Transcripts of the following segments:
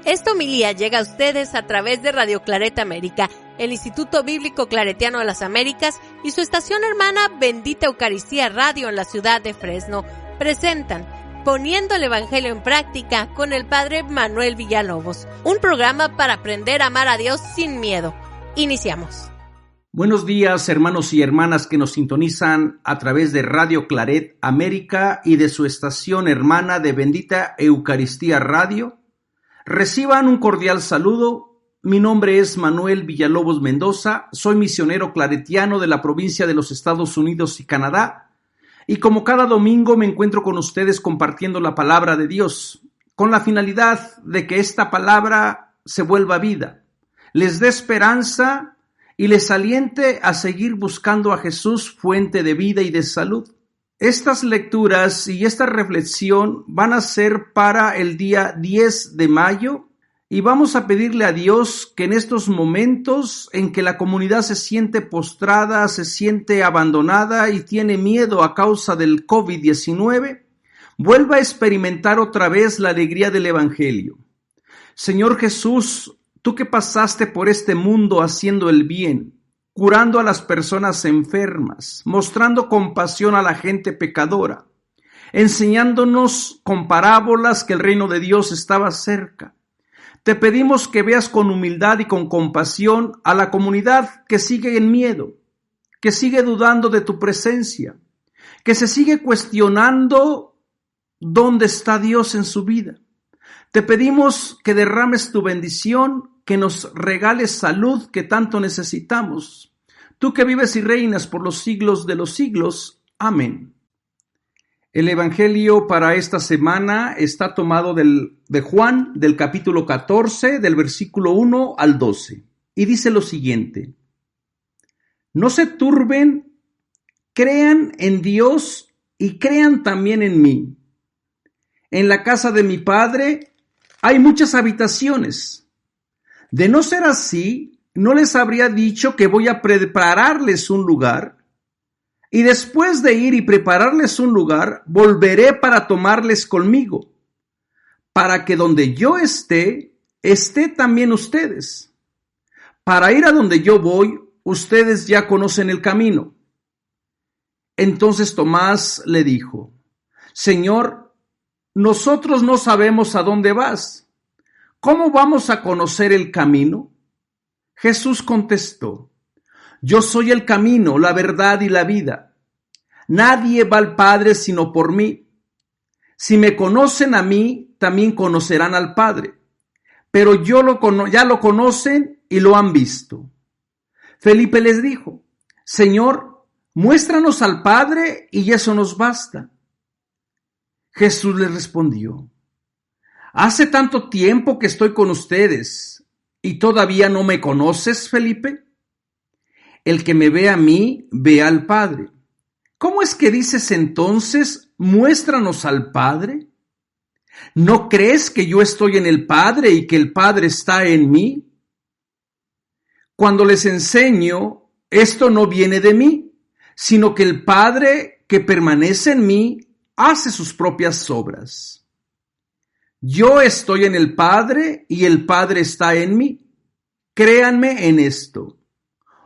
Esta homilía llega a ustedes a través de Radio Claret América, el Instituto Bíblico Claretiano de las Américas y su estación hermana Bendita Eucaristía Radio en la ciudad de Fresno. Presentan Poniendo el Evangelio en Práctica con el Padre Manuel Villalobos, un programa para aprender a amar a Dios sin miedo. Iniciamos. Buenos días, hermanos y hermanas que nos sintonizan a través de Radio Claret América y de su estación hermana de Bendita Eucaristía Radio. Reciban un cordial saludo. Mi nombre es Manuel Villalobos Mendoza, soy misionero claretiano de la provincia de los Estados Unidos y Canadá, y como cada domingo me encuentro con ustedes compartiendo la palabra de Dios, con la finalidad de que esta palabra se vuelva vida, les dé esperanza y les aliente a seguir buscando a Jesús, fuente de vida y de salud. Estas lecturas y esta reflexión van a ser para el día 10 de mayo y vamos a pedirle a Dios que en estos momentos en que la comunidad se siente postrada, se siente abandonada y tiene miedo a causa del COVID-19, vuelva a experimentar otra vez la alegría del Evangelio. Señor Jesús, tú que pasaste por este mundo haciendo el bien, curando a las personas enfermas, mostrando compasión a la gente pecadora, enseñándonos con parábolas que el reino de Dios estaba cerca. Te pedimos que veas con humildad y con compasión a la comunidad que sigue en miedo, que sigue dudando de tu presencia, que se sigue cuestionando dónde está Dios en su vida. Te pedimos que derrames tu bendición, que nos regales salud que tanto necesitamos. Tú que vives y reinas por los siglos de los siglos. Amén. El Evangelio para esta semana está tomado de Juan, del capítulo 14, del versículo 1 al 12. Y dice lo siguiente: No se turben, crean en Dios y crean también en mí. En la casa de mi Padre hay muchas habitaciones. De no ser así, no les habría dicho que voy a prepararles un lugar, y después de ir y prepararles un lugar, volveré para tomarles conmigo, para que donde yo esté también ustedes. Para ir a donde yo voy, ustedes ya conocen el camino. Entonces Tomás le dijo: Señor, nosotros no sabemos a dónde vas. ¿Cómo vamos a conocer el camino? Jesús contestó: Yo soy el camino, la verdad y la vida. Nadie va al Padre sino por mí. Si me conocen a mí, también conocerán al Padre. Pero ya lo conocen y lo han visto. Felipe les dijo: Señor, muéstranos al Padre y eso nos basta. Jesús les respondió: ¿Hace tanto tiempo que estoy con ustedes y todavía no me conoces, Felipe? El que me ve a mí, ve al Padre. ¿Cómo es que dices entonces, muéstranos al Padre? ¿No crees que yo estoy en el Padre y que el Padre está en mí? Cuando les enseño, esto no viene de mí, sino que el Padre que permanece en mí hace sus propias obras. Yo estoy en el Padre y el Padre está en mí. Créanme en esto.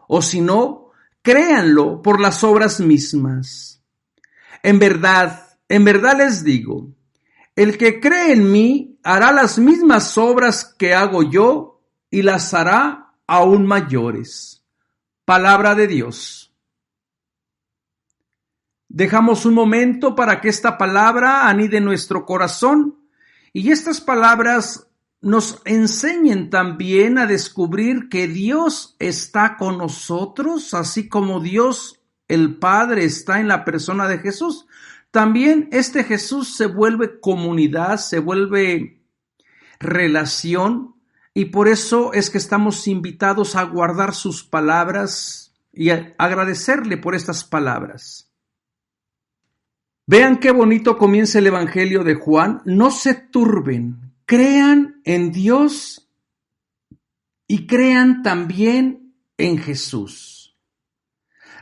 O si no, créanlo por las obras mismas. En verdad les digo, el que cree en mí hará las mismas obras que hago yo y las hará aún mayores. Palabra de Dios. Dejamos un momento para que esta palabra anide en nuestro corazón y estas palabras nos enseñen también a descubrir que Dios está con nosotros, así como Dios, el Padre, está en la persona de Jesús. También este Jesús se vuelve comunidad, se vuelve relación, y por eso es que estamos invitados a guardar sus palabras y a agradecerle por estas palabras. Vean qué bonito comienza el Evangelio de Juan. No se turben, crean en Dios y crean también en Jesús.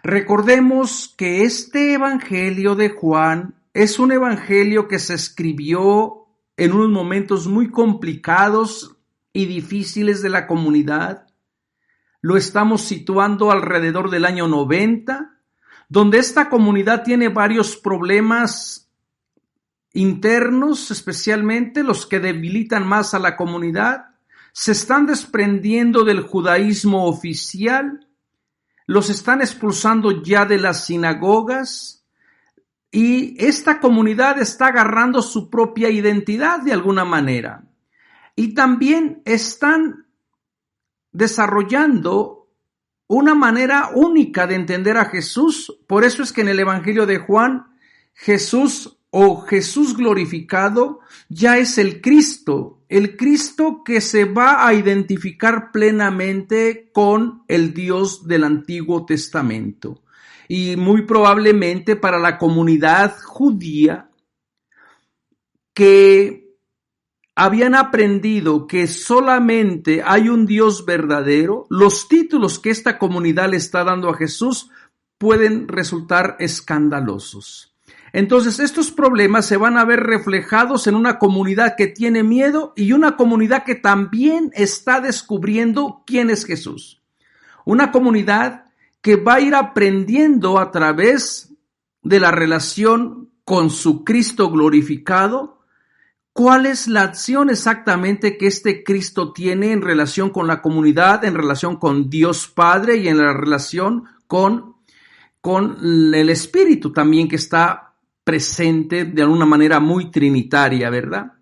Recordemos que este Evangelio de Juan es un evangelio que se escribió en unos momentos muy complicados y difíciles de la comunidad. Lo estamos situando alrededor del año 90, donde esta comunidad tiene varios problemas internos, especialmente los que debilitan más a la comunidad. Se están desprendiendo del judaísmo oficial, los están expulsando ya de las sinagogas y esta comunidad está agarrando su propia identidad de alguna manera. Y también están desarrollando una manera única de entender a Jesús. Por eso es que en el Evangelio de Juan, Jesús glorificado ya es el Cristo que se va a identificar plenamente con el Dios del Antiguo Testamento. Y muy probablemente para la comunidad judía que habían aprendido que solamente hay un Dios verdadero, los títulos que esta comunidad le está dando a Jesús pueden resultar escandalosos. Entonces, estos problemas se van a ver reflejados en una comunidad que tiene miedo y una comunidad que también está descubriendo quién es Jesús. Una comunidad que va a ir aprendiendo a través de la relación con su Cristo glorificado, cuál es la acción exactamente que este Cristo tiene en relación con la comunidad, en relación con Dios Padre y en la relación con el Espíritu también que está presente de alguna manera muy trinitaria, ¿verdad?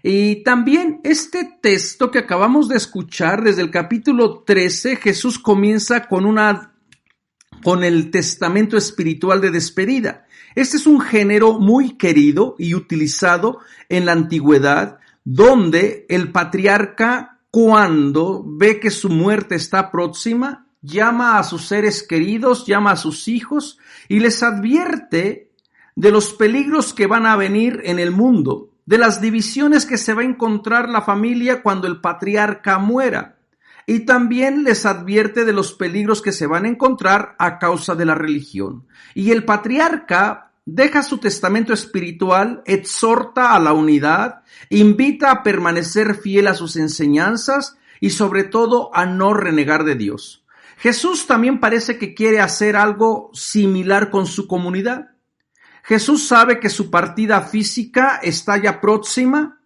Y también este texto que acabamos de escuchar desde el capítulo 13, Jesús comienza con el testamento espiritual de despedida. Este es un género muy querido y utilizado en la antigüedad, donde el patriarca, cuando ve que su muerte está próxima, llama a sus seres queridos, llama a sus hijos y les advierte de los peligros que van a venir en el mundo, de las divisiones que se va a encontrar la familia cuando el patriarca muera. Y también les advierte de los peligros que se van a encontrar a causa de la religión. Y el patriarca deja su testamento espiritual, exhorta a la unidad, invita a permanecer fiel a sus enseñanzas y sobre todo a no renegar de Dios. Jesús también parece que quiere hacer algo similar con su comunidad. Jesús sabe que su partida física está ya próxima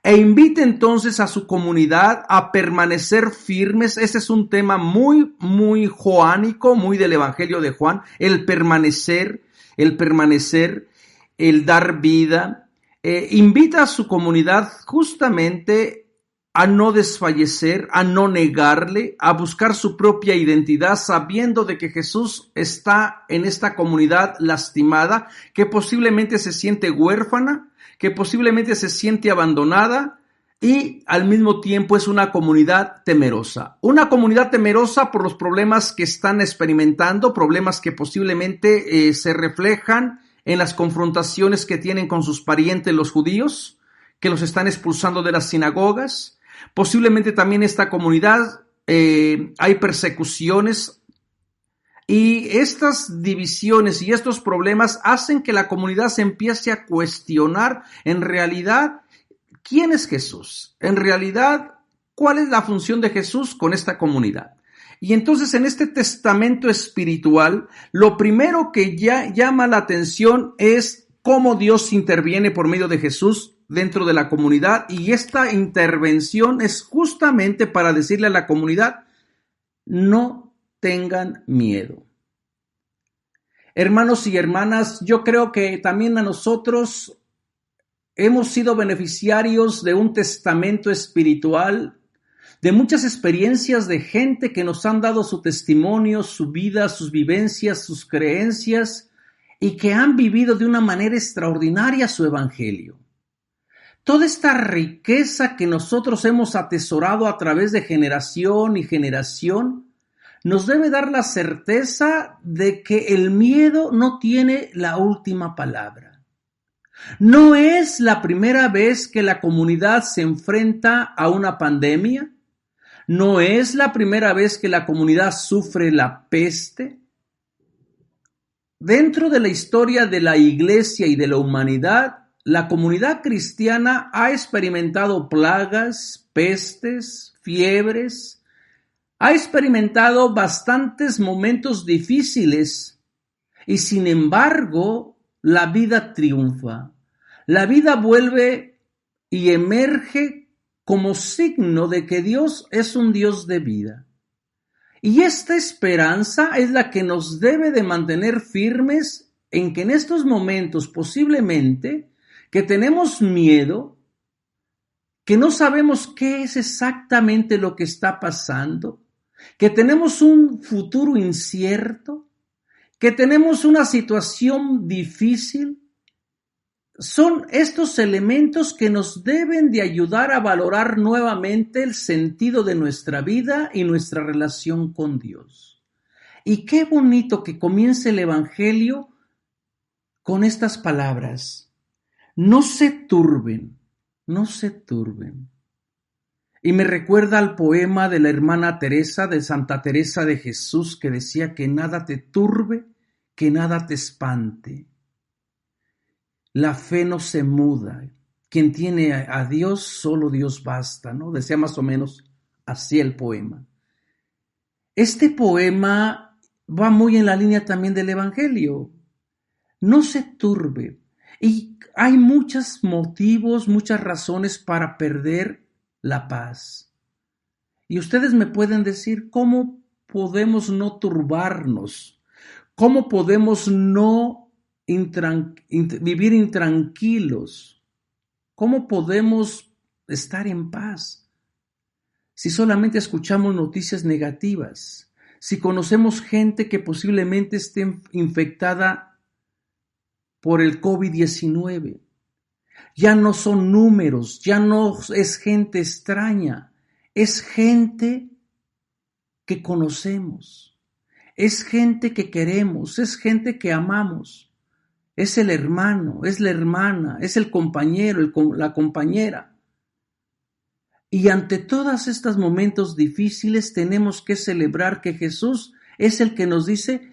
e invita entonces a su comunidad a permanecer firmes. Ese es un tema muy, muy joánico, muy del Evangelio de Juan, el permanecer, el dar vida. Invita a su comunidad justamente a no desfallecer, a no negarle, a buscar su propia identidad, sabiendo de que Jesús está en esta comunidad lastimada, que posiblemente se siente huérfana, que posiblemente se siente abandonada y al mismo tiempo es una comunidad temerosa. Una comunidad temerosa por los problemas que están experimentando, problemas que posiblemente se reflejan en las confrontaciones que tienen con sus parientes los judíos, que los están expulsando de las sinagogas. Posiblemente también esta comunidad hay persecuciones y estas divisiones y estos problemas hacen que la comunidad se empiece a cuestionar en realidad quién es Jesús, en realidad cuál es la función de Jesús con esta comunidad. Y entonces en este testamento espiritual, lo primero que ya llama la atención es cómo Dios interviene por medio de Jesús dentro de la comunidad, y esta intervención es justamente para decirle a la comunidad: no tengan miedo. Hermanos y hermanas, yo creo que también a nosotros hemos sido beneficiarios de un testamento espiritual, de muchas experiencias de gente que nos han dado su testimonio, su vida, sus vivencias, sus creencias, y que han vivido de una manera extraordinaria su evangelio. Toda esta riqueza que nosotros hemos atesorado a través de generación y generación nos debe dar la certeza de que el miedo no tiene la última palabra. No es la primera vez que la comunidad se enfrenta a una pandemia. No es la primera vez que la comunidad sufre la peste. Dentro de la historia de la iglesia y de la humanidad, la comunidad cristiana ha experimentado plagas, pestes, fiebres, ha experimentado bastantes momentos difíciles y sin embargo la vida triunfa. La vida vuelve y emerge como signo de que Dios es un Dios de vida. Y esta esperanza es la que nos debe de mantener firmes en que en estos momentos posiblemente que tenemos miedo, que no sabemos qué es exactamente lo que está pasando, que tenemos un futuro incierto, que tenemos una situación difícil, son estos elementos que nos deben de ayudar a valorar nuevamente el sentido de nuestra vida y nuestra relación con Dios. Y qué bonito que comience el Evangelio con estas palabras: no se turben, no se turben. Y me recuerda al poema de la hermana Teresa, de Santa Teresa de Jesús, que decía que nada te turbe, que nada te espante. La fe no se muda. Quien tiene a Dios, solo Dios basta, ¿no? Decía más o menos así el poema. Este poema va muy en la línea también del Evangelio. No se turbe. Y hay muchos motivos, muchas razones para perder la paz. Y ustedes me pueden decir, ¿cómo podemos no turbarnos? ¿Cómo podemos no vivir intranquilos? ¿Cómo podemos estar en paz si solamente escuchamos noticias negativas? Si conocemos gente que posiblemente esté infectada por el COVID-19, ya no son números, ya no es gente extraña, es gente que conocemos, es gente que queremos, es gente que amamos. Es el hermano, es la hermana, es el compañero, la compañera. Y ante todos estos momentos difíciles tenemos que celebrar que Jesús es el que nos dice: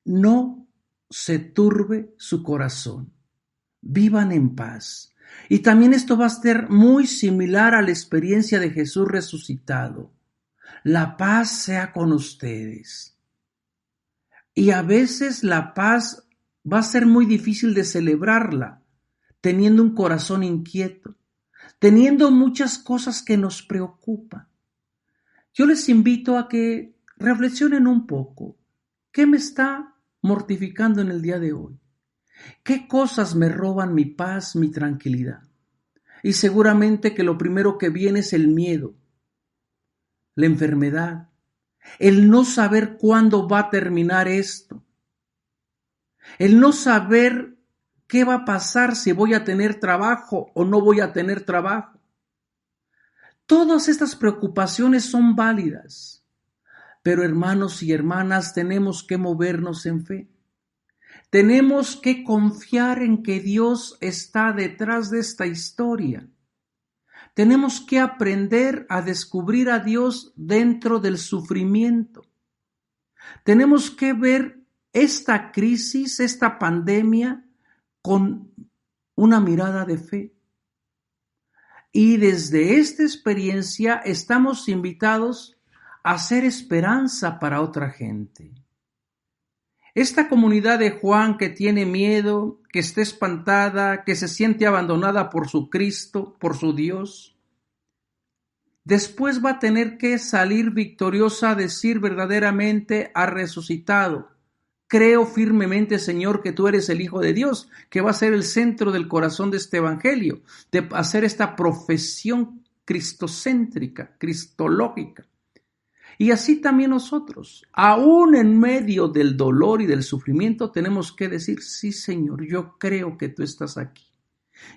no se turbe su corazón, vivan en paz. Y también esto va a ser muy similar a la experiencia de Jesús resucitado. La paz sea con ustedes. Y a veces la paz va a ser muy difícil de celebrarla, teniendo un corazón inquieto, teniendo muchas cosas que nos preocupan. Yo les invito a que reflexionen un poco. ¿Qué me está mortificando en el día de hoy? ¿Qué cosas me roban mi paz, mi tranquilidad? Y seguramente que lo primero que viene es el miedo, la enfermedad, el no saber cuándo va a terminar esto, el no saber qué va a pasar, si voy a tener trabajo o no voy a tener trabajo. Todas estas preocupaciones son válidas, pero hermanos y hermanas, tenemos que movernos en fe. Tenemos que confiar en que Dios está detrás de esta historia. Tenemos que aprender a descubrir a Dios dentro del sufrimiento. Tenemos que ver esta crisis, esta pandemia, con una mirada de fe. Y desde esta experiencia estamos invitados a ser esperanza para otra gente. Esta comunidad de Juan que tiene miedo, que está espantada, que se siente abandonada por su Cristo, por su Dios, después va a tener que salir victoriosa a decir verdaderamente: ha resucitado. Creo firmemente, Señor, que tú eres el Hijo de Dios, que va a ser el centro del corazón de este evangelio, de hacer esta profesión cristocéntrica, cristológica. Y así también nosotros, aún en medio del dolor y del sufrimiento, tenemos que decir: sí, Señor, yo creo que tú estás aquí.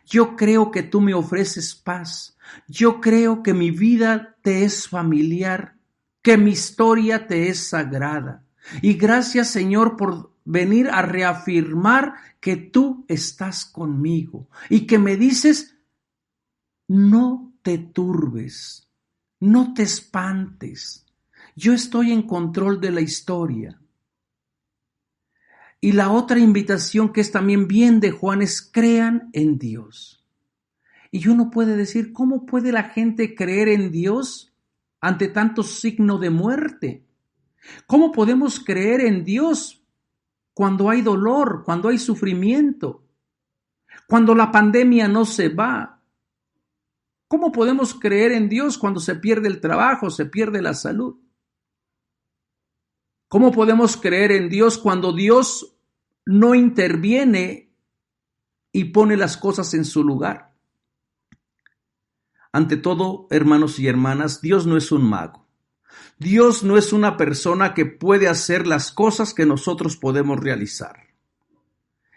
Yo creo que tú me ofreces paz. Yo creo que mi vida te es familiar, que mi historia te es sagrada. Y gracias, Señor, por venir a reafirmar que tú estás conmigo y que me dices: no te turbes, no te espantes. Yo estoy en control de la historia. Y la otra invitación que es también bien de Juan es crean en Dios. Y uno puede decir, ¿cómo puede la gente creer en Dios ante tanto signo de muerte? ¿Cómo podemos creer en Dios cuando hay dolor, cuando hay sufrimiento, cuando la pandemia no se va? ¿Cómo podemos creer en Dios cuando se pierde el trabajo, se pierde la salud? ¿Cómo podemos creer en Dios cuando Dios no interviene y pone las cosas en su lugar? Ante todo, hermanos y hermanas, Dios no es un mago. Dios no es una persona que puede hacer las cosas que nosotros podemos realizar.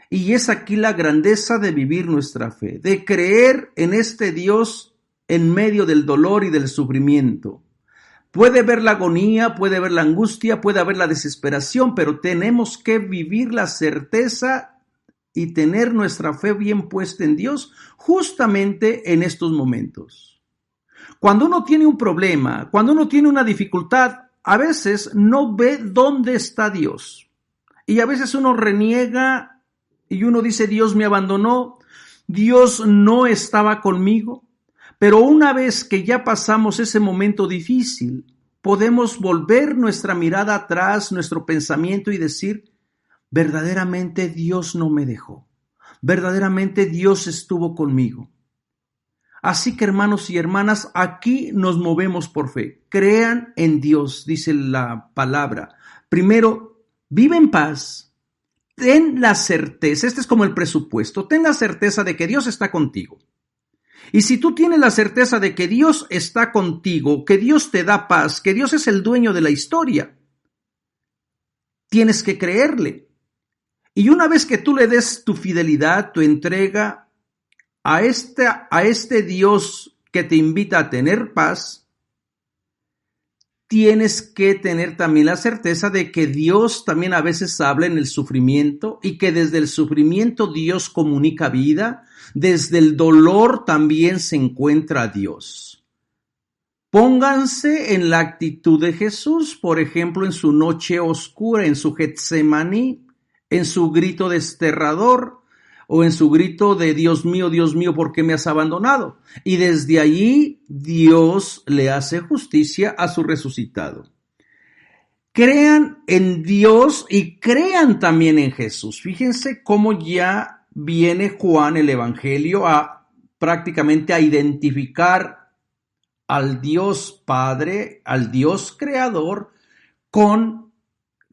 Y es aquí la grandeza de vivir nuestra fe, de creer en este Dios en medio del dolor y del sufrimiento. Puede ver la agonía, puede ver la angustia, puede haber la desesperación, pero tenemos que vivir la certeza y tener nuestra fe bien puesta en Dios justamente en estos momentos. Cuando uno tiene un problema, cuando uno tiene una dificultad, a veces no ve dónde está Dios. Y a veces uno reniega y uno dice, Dios me abandonó, Dios no estaba conmigo. Pero una vez que ya pasamos ese momento difícil, podemos volver nuestra mirada atrás, nuestro pensamiento y decir, verdaderamente Dios no me dejó, verdaderamente Dios estuvo conmigo. Así que hermanos y hermanas, aquí nos movemos por fe. Crean en Dios, dice la palabra. Primero, vive en paz. Ten la certeza, este es como el presupuesto, ten la certeza de que Dios está contigo. Y si tú tienes la certeza de que Dios está contigo, que Dios te da paz, que Dios es el dueño de la historia, tienes que creerle. Y una vez que tú le des tu fidelidad, tu entrega a este Dios que te invita a tener paz, tienes que tener también la certeza de que Dios también a veces habla en el sufrimiento y que desde el sufrimiento Dios comunica vida, desde el dolor también se encuentra Dios. Pónganse en la actitud de Jesús, por ejemplo, en su noche oscura, en su Getsemaní, en su grito desterrador, o en su grito de Dios mío, ¿por qué me has abandonado? Y desde allí Dios le hace justicia a su resucitado. Crean en Dios y crean también en Jesús. Fíjense cómo ya viene Juan el Evangelio prácticamente a identificar al Dios Padre, al Dios Creador, con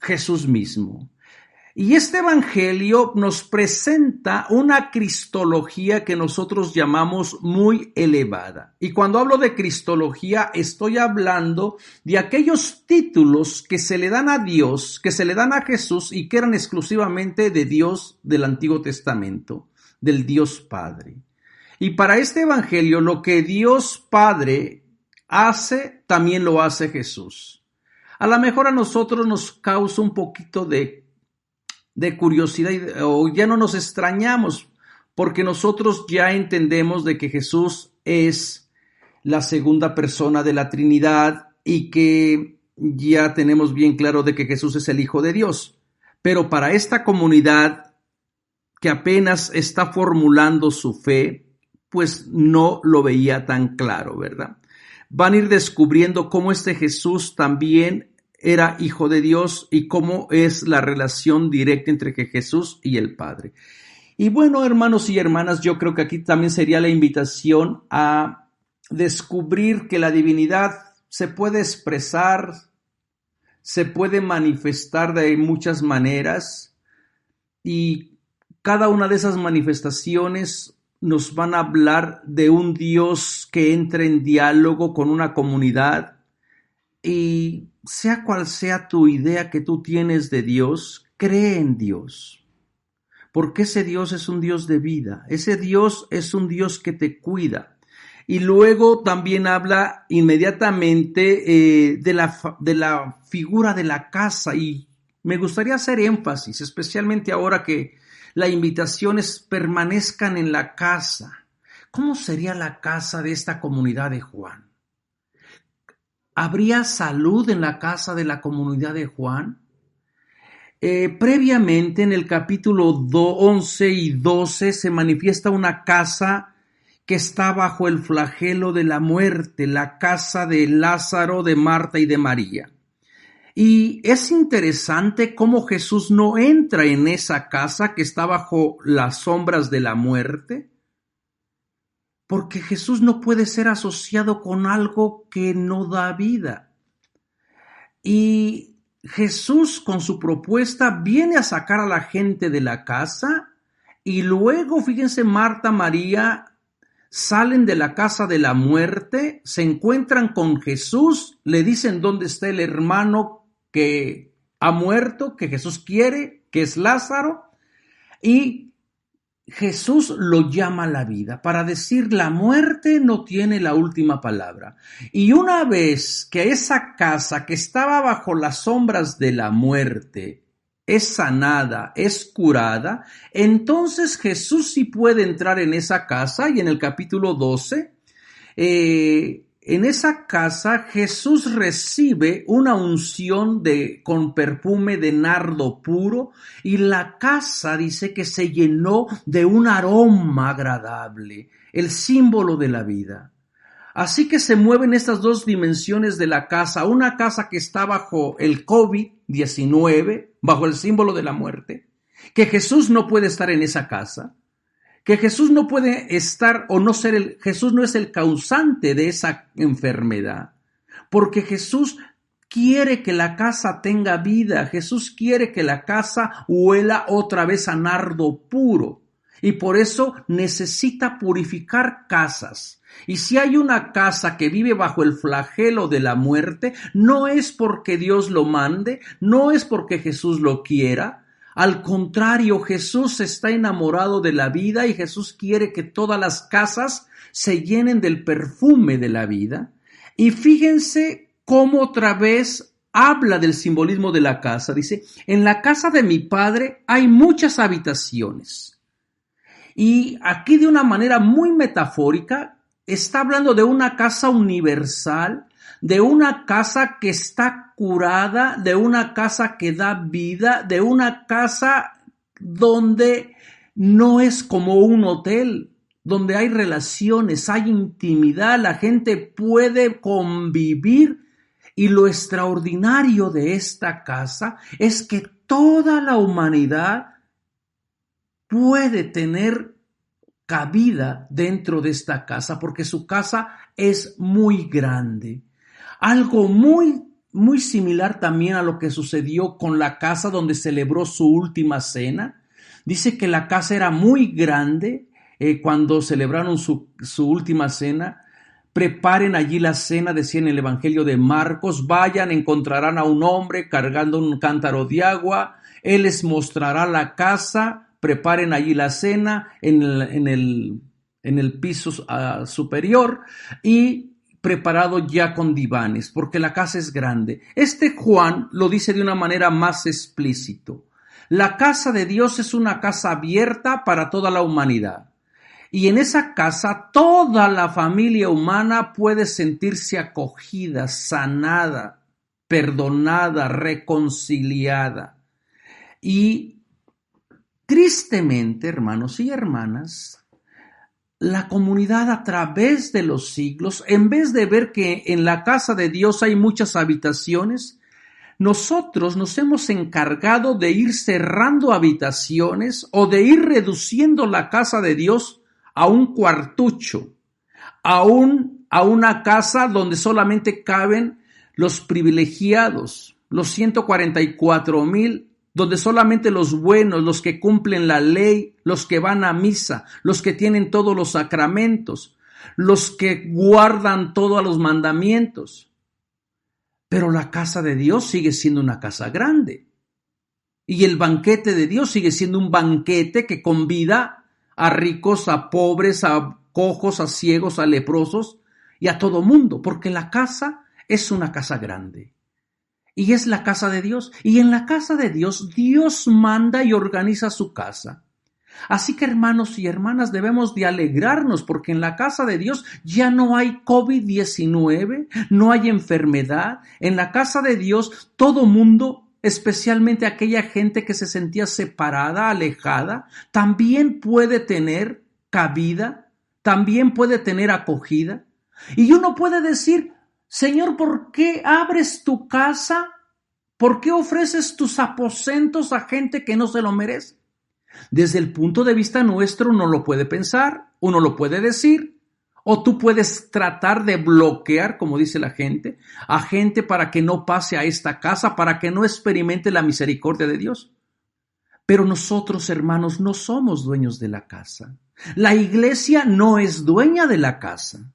Jesús mismo. Y este evangelio nos presenta una cristología que nosotros llamamos muy elevada. Y cuando hablo de cristología, estoy hablando de aquellos títulos que se le dan a Dios, que se le dan a Jesús y que eran exclusivamente de Dios del Antiguo Testamento, del Dios Padre. Y para este evangelio, lo que Dios Padre hace, también lo hace Jesús. A lo mejor a nosotros nos causa un poquito de curiosidad o ya no nos extrañamos porque nosotros ya entendemos de que Jesús es la segunda persona de la Trinidad y que ya tenemos bien claro de que Jesús es el Hijo de Dios. Pero para esta comunidad que apenas está formulando su fe, pues no lo veía tan claro, ¿verdad? Van a ir descubriendo cómo este Jesús también era hijo de Dios y cómo es la relación directa entre Jesús y el Padre. Y bueno, hermanos y hermanas, yo creo que aquí también sería la invitación a descubrir que la divinidad se puede expresar, se puede manifestar de muchas maneras y cada una de esas manifestaciones nos van a hablar de un Dios que entra en diálogo con una comunidad. Y sea cual sea tu idea que tú tienes de Dios, cree en Dios. Porque ese Dios es un Dios de vida. Ese Dios es un Dios que te cuida. Y luego también habla inmediatamente de la figura de la casa. Y me gustaría hacer énfasis, especialmente ahora que la invitación es permanezcan en la casa. ¿Cómo sería la casa de esta comunidad de Juan? ¿Habría salud en la casa de la comunidad de Juan? Previamente, en el capítulo 11 y 12, se manifiesta una casa que está bajo el flagelo de la muerte, la casa de Lázaro, de Marta y de María. Y es interesante cómo Jesús no entra en esa casa que está bajo las sombras de la muerte, porque Jesús no puede ser asociado con algo que no da vida. Y Jesús, con su propuesta, viene a sacar a la gente de la casa y luego, fíjense, Marta, María salen de la casa de la muerte, se encuentran con Jesús, le dicen dónde está el hermano que ha muerto, que Jesús quiere, que es Lázaro, y Jesús lo llama a la vida para decir la muerte no tiene la última palabra. Y una vez que esa casa que estaba bajo las sombras de la muerte es sanada, es curada, entonces Jesús sí puede entrar en esa casa. Y en el capítulo 12, en esa casa Jesús recibe una unción con perfume de nardo puro, y la casa dice que se llenó de un aroma agradable, el símbolo de la vida. Así que se mueven estas dos dimensiones de la casa, una casa que está bajo el COVID-19, bajo el símbolo de la muerte, que Jesús no puede estar en esa casa, que Jesús no puede estar o no ser Jesús no es el causante de esa enfermedad, porque Jesús quiere que la casa tenga vida, Jesús quiere que la casa huela otra vez a nardo puro, y por eso necesita purificar casas. Y si hay una casa que vive bajo el flagelo de la muerte, no es porque Dios lo mande, no es porque Jesús lo quiera. Al contrario, Jesús está enamorado de la vida y Jesús quiere que todas las casas se llenen del perfume de la vida. Y fíjense cómo otra vez habla del simbolismo de la casa. Dice, en la casa de mi Padre hay muchas habitaciones. Y aquí de una manera muy metafórica, está hablando de una casa universal, de una casa que está curada, de una casa que da vida, de una casa donde no es como un hotel, donde hay relaciones, hay intimidad, la gente puede convivir. Y lo extraordinario de esta casa es que toda la humanidad puede tener cabida dentro de esta casa, porque su casa es muy grande. Algo muy similar también a lo que sucedió con la casa donde celebró su última cena. Dice que la casa era muy grande cuando celebraron su última cena. Preparen allí la cena, decía en el Evangelio de Marcos, vayan, encontrarán a un hombre cargando un cántaro de agua, él les mostrará la casa. Preparen allí la cena en el piso superior y preparado ya con divanes, porque la casa es grande. Juan lo dice de una manera más explícito. La casa de Dios es una casa abierta para toda la humanidad. Y en esa casa toda la familia humana puede sentirse acogida, sanada, perdonada, reconciliada. Y tristemente, hermanos y hermanas, la comunidad a través de los siglos, en vez de ver que en la casa de Dios hay muchas habitaciones, nosotros nos hemos encargado de ir cerrando habitaciones o de ir reduciendo la casa de Dios a un cuartucho, a una casa donde solamente caben los privilegiados, los 144,000, donde solamente los buenos, los que cumplen la ley, los que van a misa, los que tienen todos los sacramentos, los que guardan todos los mandamientos. Pero la casa de Dios sigue siendo una casa grande. Y el banquete de Dios sigue siendo un banquete que convida a ricos, a pobres, a cojos, a ciegos, a leprosos y a todo mundo, porque la casa es una casa grande. Y es la casa de Dios. Y en la casa de Dios, Dios manda y organiza su casa. Así que, hermanos y hermanas, debemos de alegrarnos porque en la casa de Dios ya no hay COVID-19, no hay enfermedad. En la casa de Dios todo mundo especialmente aquella gente que se sentía separada, alejada, también puede tener cabida, también puede tener acogida. Y uno puede decir, Señor, ¿por qué abres tu casa? ¿Por qué ofreces tus aposentos a gente que no se lo merece? Desde el punto de vista nuestro uno lo puede pensar, uno lo puede decir, o tú puedes tratar de bloquear, como dice la gente, a gente para que no pase a esta casa, para que no experimente la misericordia de Dios. Pero nosotros, hermanos, no somos dueños de la casa. La iglesia no es dueña de la casa.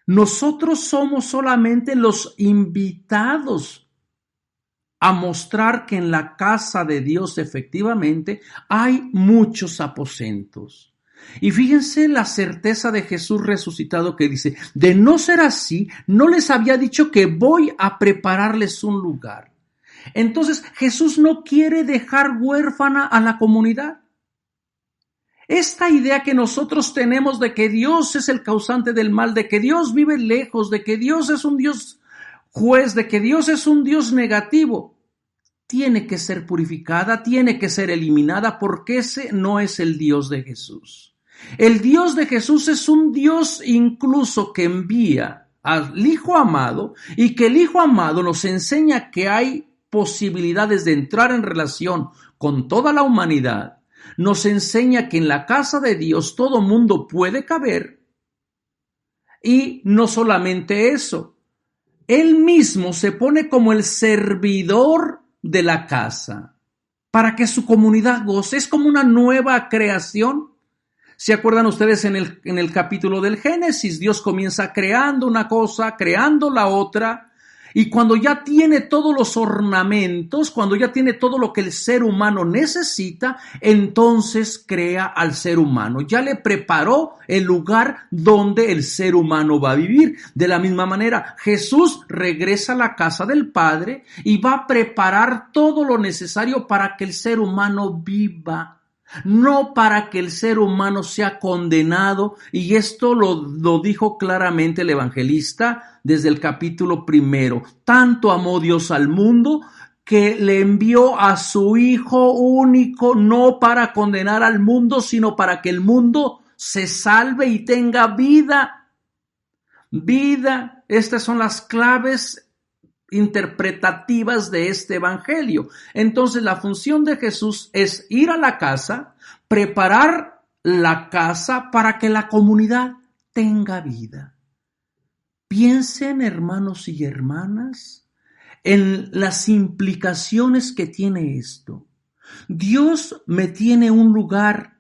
Nosotros somos solamente los invitados a mostrar que en la casa de Dios efectivamente hay muchos aposentos. Y fíjense la certeza de Jesús resucitado que dice, de no ser así, no les había dicho que voy a prepararles un lugar. Entonces Jesús no quiere dejar huérfana a la comunidad. Esta idea que nosotros tenemos de que Dios es el causante del mal, de que Dios vive lejos, de que Dios es un Dios juez, de que Dios es un Dios negativo, tiene que ser purificada, tiene que ser eliminada, porque ese no es el Dios de Jesús. El Dios de Jesús es un Dios incluso que envía al Hijo amado y que el Hijo amado nos enseña que hay posibilidades de entrar en relación con toda la humanidad. Nos enseña que en la casa de Dios todo mundo puede caber. Y no solamente eso, Él mismo se pone como el servidor de la casa para que su comunidad goce. Es como una nueva creación. ¿Se acuerdan ustedes en el capítulo del Génesis? Dios comienza creando una cosa, creando la otra, y cuando ya tiene todos los ornamentos, cuando ya tiene todo lo que el ser humano necesita, entonces crea al ser humano. Ya le preparó el lugar donde el ser humano va a vivir. De la misma manera, Jesús regresa a la casa del Padre y va a preparar todo lo necesario para que el ser humano viva. No para que el ser humano sea condenado, y esto lo dijo claramente el evangelista desde el capítulo 1. Tanto amó Dios al mundo que le envió a su Hijo único, no para condenar al mundo, sino para que el mundo se salve y tenga vida. Vida, estas son las claves interpretativas de este evangelio. Entonces la función de Jesús es ir a la casa, preparar la casa para que la comunidad tenga vida. Piensen, hermanos y hermanas, en las implicaciones que tiene esto. Dios me tiene un lugar,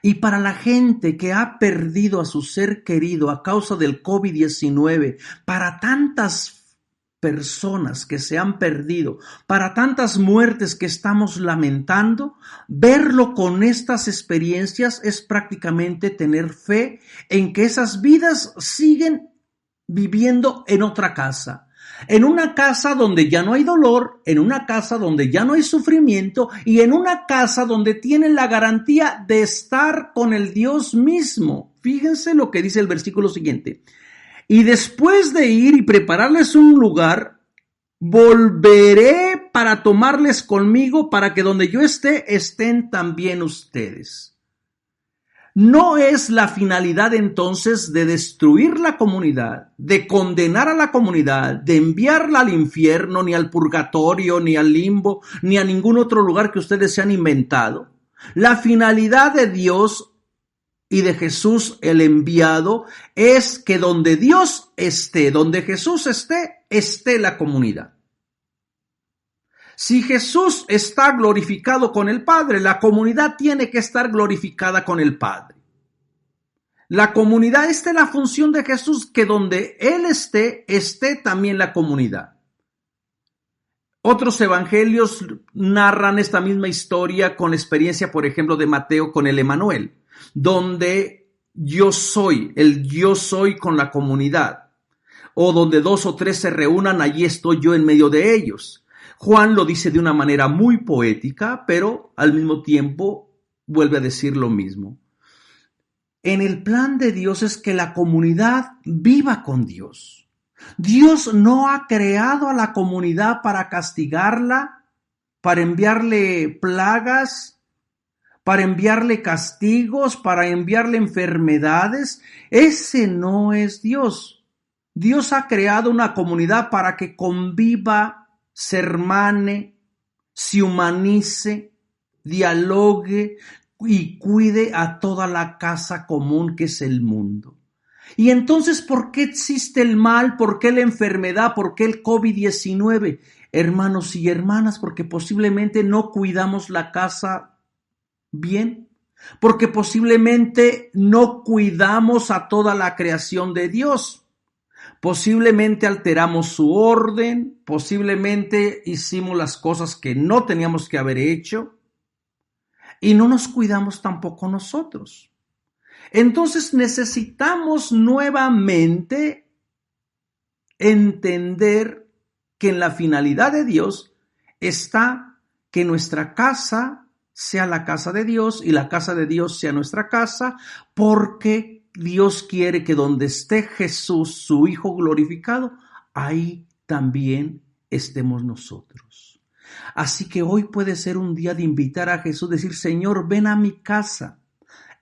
y para la gente que ha perdido a su ser querido a causa del COVID-19, para tantas personas que se han perdido, para tantas muertes que estamos lamentando, verlo con estas experiencias es prácticamente tener fe en que esas vidas siguen viviendo en otra casa. En una casa donde ya no hay dolor, en una casa donde ya no hay sufrimiento y en una casa donde tienen la garantía de estar con el Dios mismo. Fíjense lo que dice el versículo siguiente. Y después de ir y prepararles un lugar, volveré para tomarles conmigo para que donde yo esté, estén también ustedes. No es la finalidad entonces de destruir la comunidad, de condenar a la comunidad, de enviarla al infierno, ni al purgatorio, ni al limbo, ni a ningún otro lugar que ustedes se han inventado. La finalidad de Dios y de Jesús el enviado es que donde Dios esté, donde Jesús esté, esté la comunidad. Si Jesús está glorificado con el Padre, la comunidad tiene que estar glorificada con el Padre. La comunidad, esta es la función de Jesús, que donde Él esté, esté también la comunidad. Otros evangelios narran esta misma historia con la experiencia, por ejemplo, de Mateo con el Emanuel, donde yo soy con la comunidad, o donde 2 o 3 se reúnan, allí estoy yo en medio de ellos. Juan lo dice de una manera muy poética, pero al mismo tiempo vuelve a decir lo mismo. En el plan de Dios es que la comunidad viva con Dios. Dios no ha creado a la comunidad para castigarla, para enviarle plagas, para enviarle castigos, para enviarle enfermedades. Ese no es Dios. Dios ha creado una comunidad para que conviva, se hermane, se humanice, dialogue y cuide a toda la casa común que es el mundo. Y entonces, ¿por qué existe el mal? ¿Por qué la enfermedad? ¿Por qué el COVID-19? Hermanos y hermanas, porque posiblemente no cuidamos la casa bien, porque posiblemente no cuidamos a toda la creación de Dios. Posiblemente alteramos su orden, posiblemente hicimos las cosas que no teníamos que haber hecho y no nos cuidamos tampoco nosotros. Entonces necesitamos nuevamente entender que en la finalidad de Dios está que nuestra casa sea la casa de Dios y la casa de Dios sea nuestra casa, porque Dios quiere que donde esté Jesús, su Hijo glorificado, ahí también estemos nosotros. Así que hoy puede ser un día de invitar a Jesús, decir: Señor, ven a mi casa.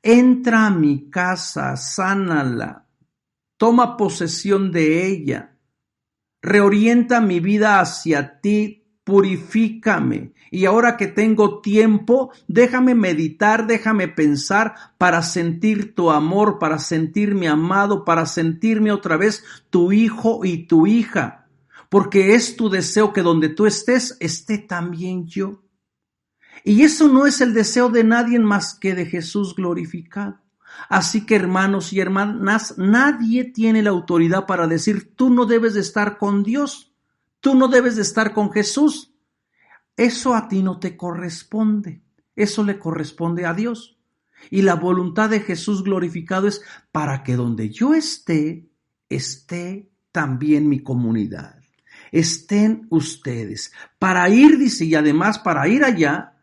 Entra a mi casa, sánala, toma posesión de ella, reorienta mi vida hacia ti, purifícame. Y ahora que tengo tiempo, déjame meditar, déjame pensar para sentir tu amor, para sentirme amado, para sentirme otra vez tu hijo y tu hija, porque es tu deseo que donde tú estés, esté también yo. Y eso no es el deseo de nadie más que de Jesús glorificado. Así que, hermanos y hermanas, nadie tiene la autoridad para decir: tú no debes de estar con Dios, tú no debes de estar con Jesús. Eso a ti no te corresponde, eso le corresponde a Dios. Y la voluntad de Jesús glorificado es para que donde yo esté también mi comunidad. Estén ustedes. Para ir, dice, y además para ir allá,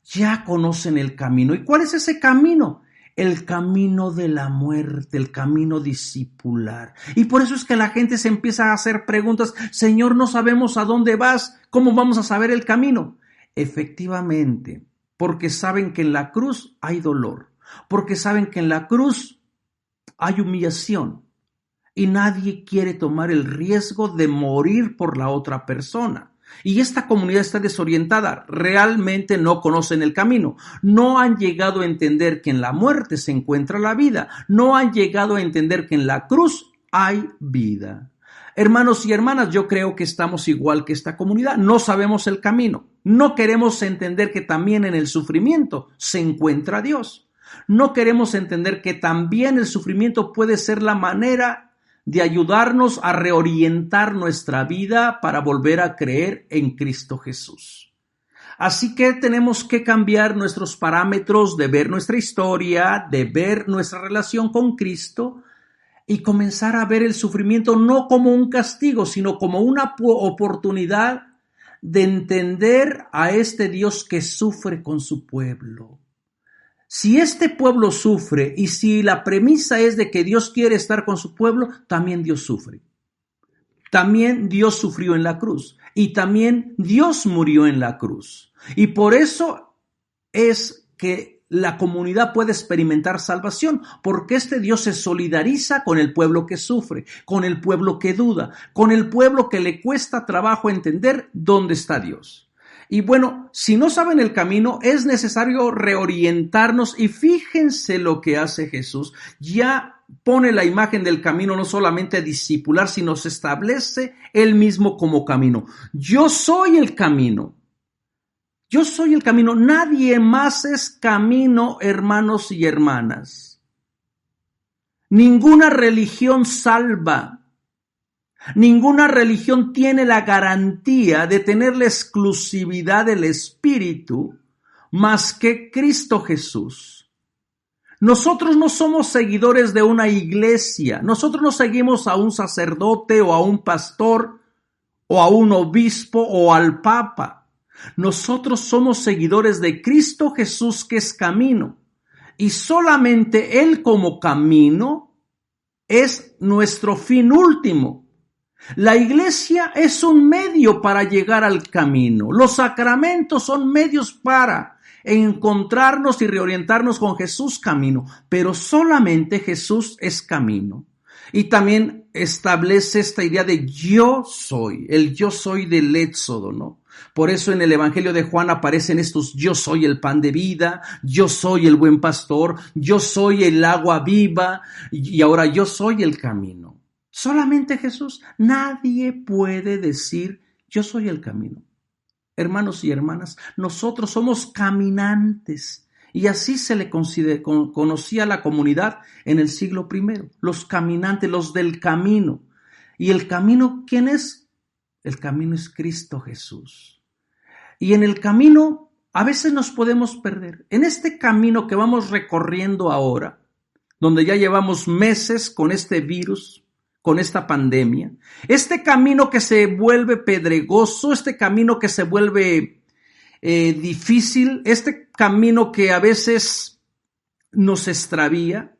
ya conocen el camino. ¿Y cuál es ese camino? El camino de la muerte, el camino discipular. Y por eso es que la gente se empieza a hacer preguntas: Señor, no sabemos a dónde vas, ¿cómo vamos a saber el camino? Efectivamente, porque saben que en la cruz hay dolor, porque saben que en la cruz hay humillación y nadie quiere tomar el riesgo de morir por la otra persona. Y esta comunidad está desorientada, realmente no conocen el camino, no han llegado a entender que en la muerte se encuentra la vida, no han llegado a entender que en la cruz hay vida. Hermanos y hermanas, yo creo que estamos igual que esta comunidad, no sabemos el camino, no queremos entender que también en el sufrimiento se encuentra Dios, no queremos entender que también el sufrimiento puede ser la manera de ayudarnos a reorientar nuestra vida para volver a creer en Cristo Jesús. Así que tenemos que cambiar nuestros parámetros de ver nuestra historia, de ver nuestra relación con Cristo y comenzar a ver el sufrimiento no como un castigo, sino como una oportunidad de entender a este Dios que sufre con su pueblo. Si este pueblo sufre y si la premisa es de que Dios quiere estar con su pueblo, también Dios sufre. También Dios sufrió en la cruz y también Dios murió en la cruz. Y por eso es que la comunidad puede experimentar salvación, porque este Dios se solidariza con el pueblo que sufre, con el pueblo que duda, con el pueblo que le cuesta trabajo entender dónde está Dios. Y bueno, si no saben el camino, es necesario reorientarnos y fíjense lo que hace Jesús. Ya pone la imagen del camino no solamente a discipular, sino se establece él mismo como camino. Yo soy el camino. Yo soy el camino. Nadie más es camino, hermanos y hermanas. Ninguna religión salva. Ninguna religión tiene la garantía de tener la exclusividad del Espíritu más que Cristo Jesús. Nosotros no somos seguidores de una iglesia, nosotros no seguimos a un sacerdote o a un pastor o a un obispo o al papa. Nosotros somos seguidores de Cristo Jesús, que es camino, y solamente Él como camino es nuestro fin último. La iglesia es un medio para llegar al camino. Los sacramentos son medios para encontrarnos y reorientarnos con Jesús camino, pero solamente Jesús es camino. Y también establece esta idea de yo soy, el yo soy del Éxodo, ¿no? Por eso en el Evangelio de Juan aparecen estos: yo soy el pan de vida, yo soy el buen pastor, yo soy el agua viva y ahora yo soy el camino. Solamente Jesús. Nadie puede decir yo soy el camino. Hermanos y hermanas, nosotros somos caminantes y así se le conocía a la comunidad en el siglo I. Los caminantes, los del camino. ¿Y el camino quién es? El camino es Cristo Jesús. Y en el camino a veces nos podemos perder. En este camino que vamos recorriendo ahora, donde ya llevamos meses con este virus, con esta pandemia, este camino que se vuelve pedregoso, este camino que se vuelve difícil, este camino que a veces nos extravía,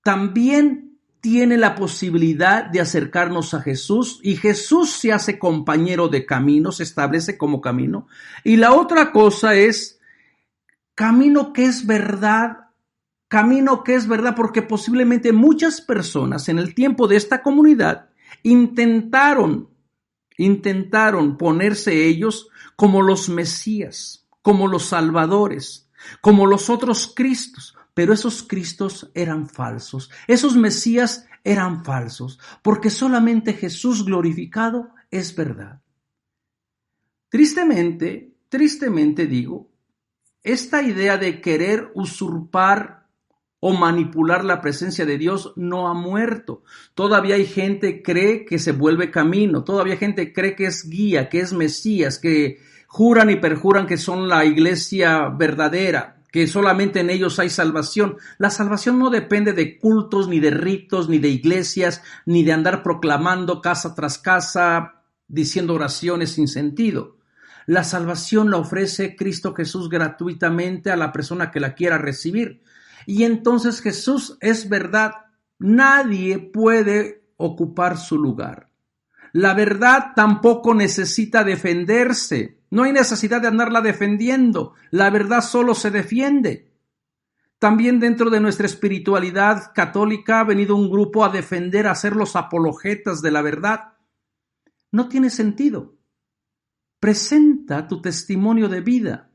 también tiene la posibilidad de acercarnos a Jesús, y Jesús se hace compañero de camino, se establece como camino. Y la otra cosa es camino que es verdad. Camino que es verdad, porque posiblemente muchas personas en el tiempo de esta comunidad intentaron ponerse ellos como los Mesías, como los Salvadores, como los otros Cristos, pero esos Cristos eran falsos, esos Mesías eran falsos, porque solamente Jesús glorificado es verdad. Tristemente digo, esta idea de querer usurpar o manipular la presencia de Dios no ha muerto. Todavía hay gente que cree que se vuelve camino, todavía hay gente que cree que es guía, que es Mesías, que juran y perjuran que son la iglesia verdadera, que solamente en ellos hay salvación. La salvación no depende de cultos, ni de ritos, ni de iglesias, ni de andar proclamando casa tras casa, diciendo oraciones sin sentido. La salvación la ofrece Cristo Jesús gratuitamente a la persona que la quiera recibir. Y entonces Jesús es verdad. Nadie puede ocupar su lugar. La verdad tampoco necesita defenderse. No hay necesidad de andarla defendiendo. La verdad solo se defiende. También dentro de nuestra espiritualidad católica ha venido un grupo a defender, a ser los apologetas de la verdad. No tiene sentido. Presenta tu testimonio de vida.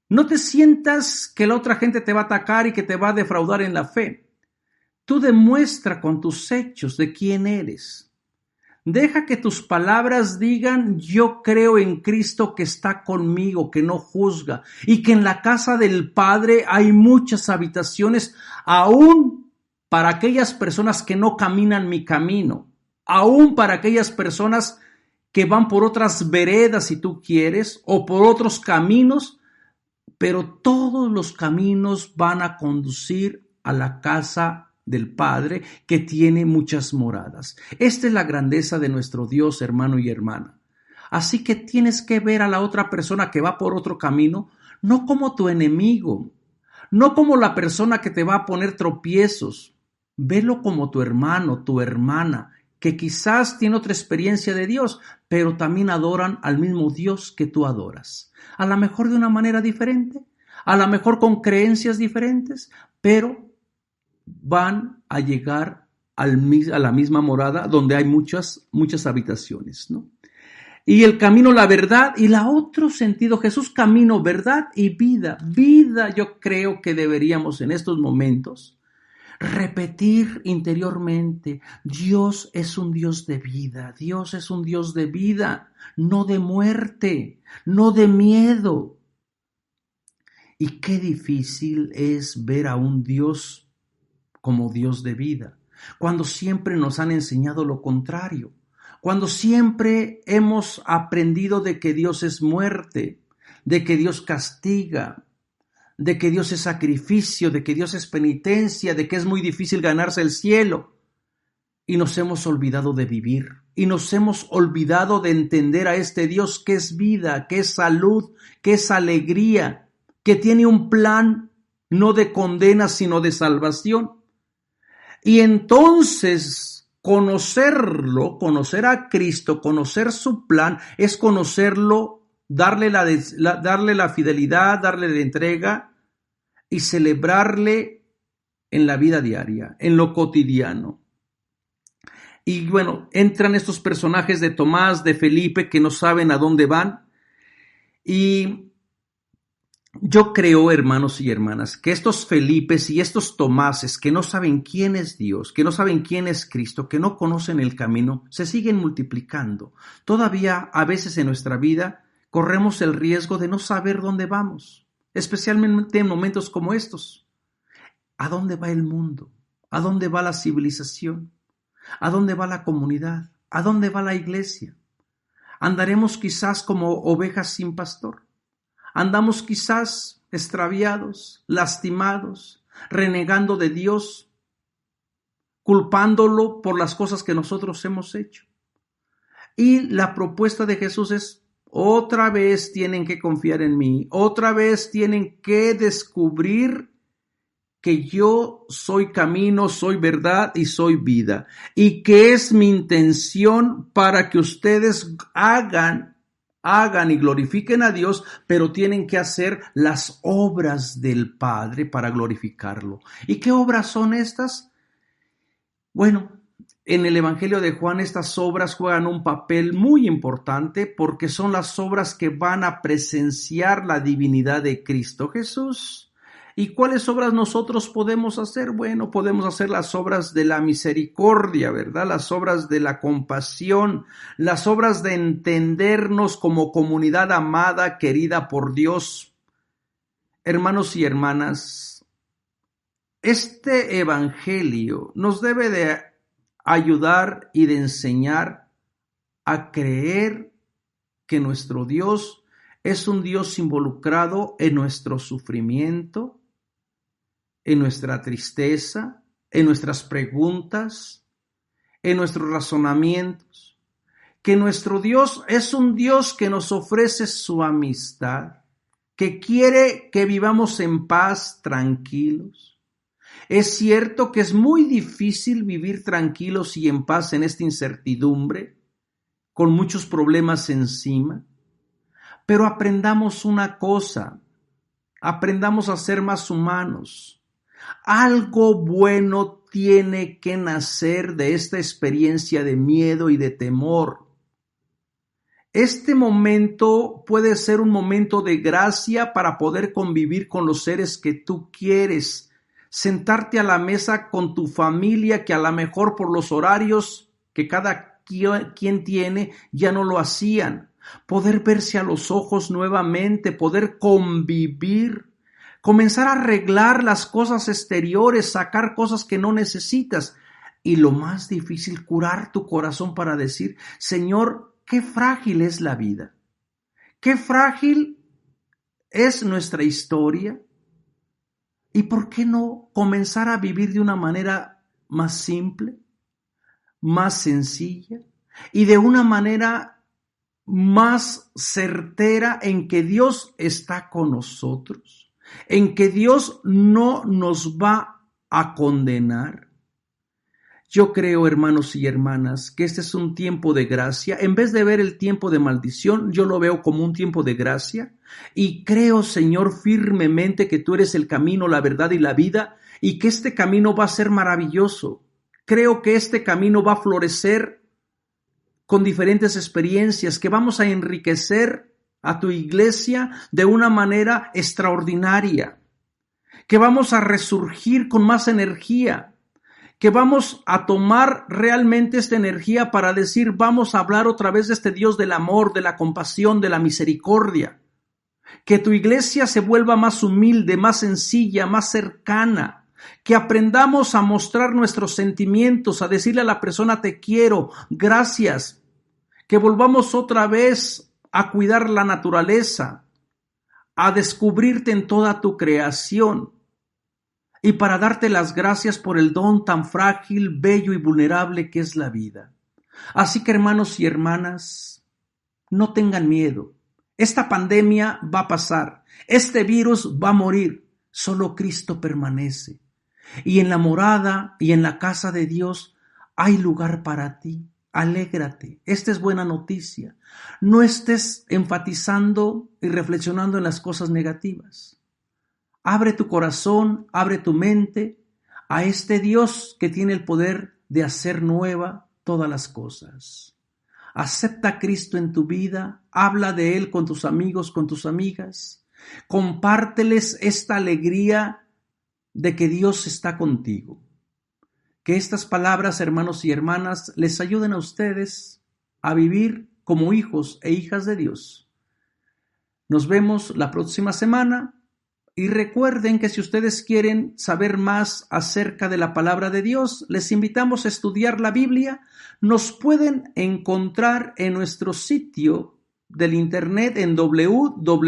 No te sientas que la otra gente te va a atacar y que te va a defraudar en la fe. Tú demuestra con tus hechos de quién eres. Deja que tus palabras digan: yo creo en Cristo que está conmigo, que no juzga, y que en la casa del Padre hay muchas habitaciones, aún para aquellas personas que no caminan mi camino, aún para aquellas personas que van por otras veredas, si tú quieres, o por otros caminos, pero todos los caminos van a conducir a la casa del Padre, que tiene muchas moradas. Esta es la grandeza de nuestro Dios, hermano y hermana. Así que tienes que ver a la otra persona que va por otro camino, no como tu enemigo, no como la persona que te va a poner tropiezos. Velo como tu hermano, tu hermana, que quizás tiene otra experiencia de Dios, pero también adoran al mismo Dios que tú adoras. A lo mejor de una manera diferente, a lo mejor con creencias diferentes, pero van a llegar a la misma morada donde hay muchas habitaciones, ¿no? Y el camino, la verdad, y la otro sentido, Jesús camino, verdad y vida. Vida, yo creo que deberíamos en estos momentos repetir interiormente: Dios es un Dios de vida, Dios es un Dios de vida, no de muerte, no de miedo. Y qué difícil es ver a un Dios como Dios de vida, cuando siempre nos han enseñado lo contrario, cuando siempre hemos aprendido de que Dios es muerte, de que Dios castiga, de que Dios es sacrificio, de que Dios es penitencia, de que es muy difícil ganarse el cielo. Y nos hemos olvidado de vivir, y nos hemos olvidado de entender a este Dios que es vida, que es salud, que es alegría, que tiene un plan no de condena, sino de salvación. Y entonces, conocerlo, conocer a Cristo, conocer su plan, es conocerlo, darle la fidelidad, darle la entrega y celebrarle en la vida diaria, en lo cotidiano. Y bueno, entran estos personajes de Tomás, de Felipe, que no saben a dónde van. Y yo creo, hermanos y hermanas, que estos Felipes y estos Tomases que no saben quién es Dios, que no saben quién es Cristo, que no conocen el camino, se siguen multiplicando. Todavía a veces en nuestra vida corremos el riesgo de no saber dónde vamos, especialmente en momentos como estos. ¿A dónde va el mundo? ¿A dónde va la civilización? ¿A dónde va la comunidad? ¿A dónde va la iglesia? Andaremos quizás como ovejas sin pastor. Andamos quizás extraviados, lastimados, renegando de Dios, culpándolo por las cosas que nosotros hemos hecho. Y la propuesta de Jesús es: otra vez tienen que confiar en mí, otra vez tienen que descubrir que yo soy camino, soy verdad y soy vida, y que es mi intención para que ustedes hagan y glorifiquen a Dios, pero tienen que hacer las obras del Padre para glorificarlo. ¿Y qué obras son estas? Bueno, en el Evangelio de Juan estas obras juegan un papel muy importante porque son las obras que van a presenciar la divinidad de Cristo Jesús. ¿Y cuáles obras nosotros podemos hacer? Bueno, podemos hacer las obras de la misericordia, ¿verdad? Las obras de la compasión, las obras de entendernos como comunidad amada, querida por Dios. Hermanos y hermanas, este evangelio nos debe de ayudar y de enseñar a creer que nuestro Dios es un Dios involucrado en nuestro sufrimiento, en nuestra tristeza, en nuestras preguntas, en nuestros razonamientos, que nuestro Dios es un Dios que nos ofrece su amistad, que quiere que vivamos en paz, tranquilos. Es cierto que es muy difícil vivir tranquilos y en paz en esta incertidumbre, con muchos problemas encima, pero aprendamos una cosa, aprendamos a ser más humanos. Algo bueno tiene que nacer de esta experiencia de miedo y de temor. Este momento puede ser un momento de gracia para poder convivir con los seres que tú quieres, sentarte a la mesa con tu familia que a lo mejor por los horarios que cada quien tiene ya no lo hacían, poder verse a los ojos nuevamente, poder convivir, comenzar a arreglar las cosas exteriores, sacar cosas que no necesitas. Y lo más difícil, curar tu corazón para decir: Señor, qué frágil es la vida. Qué frágil es nuestra historia. ¿Y por qué no comenzar a vivir de una manera más simple, más sencilla y de una manera más certera en que Dios está con nosotros? En que Dios no nos va a condenar. Yo creo, hermanos y hermanas, que este es un tiempo de gracia. En vez de ver el tiempo de maldición, yo lo veo como un tiempo de gracia. Y creo, Señor, firmemente que tú eres el camino, la verdad y la vida, y que este camino va a ser maravilloso. Creo que este camino va a florecer con diferentes experiencias, que vamos a enriquecer a tu iglesia de una manera extraordinaria, que vamos a resurgir con más energía, que vamos a tomar realmente esta energía para decir: vamos a hablar otra vez de este Dios del amor, de la compasión, de la misericordia, que tu iglesia se vuelva más humilde, más sencilla, más cercana, que aprendamos a mostrar nuestros sentimientos, a decirle a la persona: te quiero, gracias, que volvamos otra vez a cuidar la naturaleza, a descubrirte en toda tu creación y para darte las gracias por el don tan frágil, bello y vulnerable que es la vida. Así que, hermanos y hermanas, no tengan miedo. Esta pandemia va a pasar, este virus va a morir, solo Cristo permanece. Y en la morada y en la casa de Dios hay lugar para ti. Alégrate. Esta es buena noticia. No estés enfatizando y reflexionando en las cosas negativas. Abre tu corazón, abre tu mente a este Dios que tiene el poder de hacer nueva todas las cosas. Acepta a Cristo en tu vida, habla de Él con tus amigos, con tus amigas. Compárteles esta alegría de que Dios está contigo. Que estas palabras, hermanos y hermanas, les ayuden a ustedes a vivir como hijos e hijas de Dios. Nos vemos la próxima semana y recuerden que si ustedes quieren saber más acerca de la palabra de Dios, les invitamos a estudiar la Biblia. Nos pueden encontrar en nuestro sitio del internet en www.ibicla.org.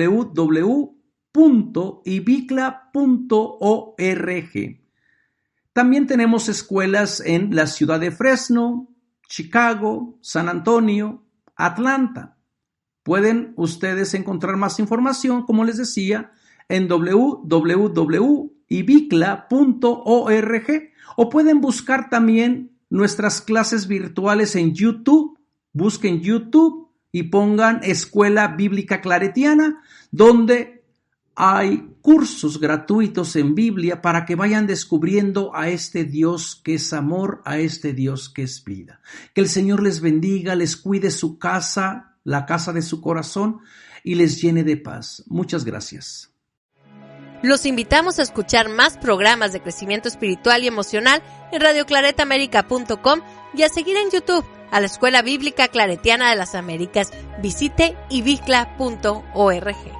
También tenemos escuelas en la ciudad de Fresno, Chicago, San Antonio, Atlanta. Pueden ustedes encontrar más información, como les decía, en www.ibicla.org o pueden buscar también nuestras clases virtuales en YouTube. Busquen YouTube y pongan Escuela Bíblica Claretiana, donde hay cursos gratuitos en Biblia para que vayan descubriendo a este Dios que es amor, a este Dios que es vida. Que el Señor les bendiga, les cuide su casa, la casa de su corazón y les llene de paz. Muchas gracias. Los invitamos a escuchar más programas de crecimiento espiritual y emocional en radioclaretamerica.com y a seguir en YouTube a la Escuela Bíblica Claretiana de las Américas. Visite ibicla.org.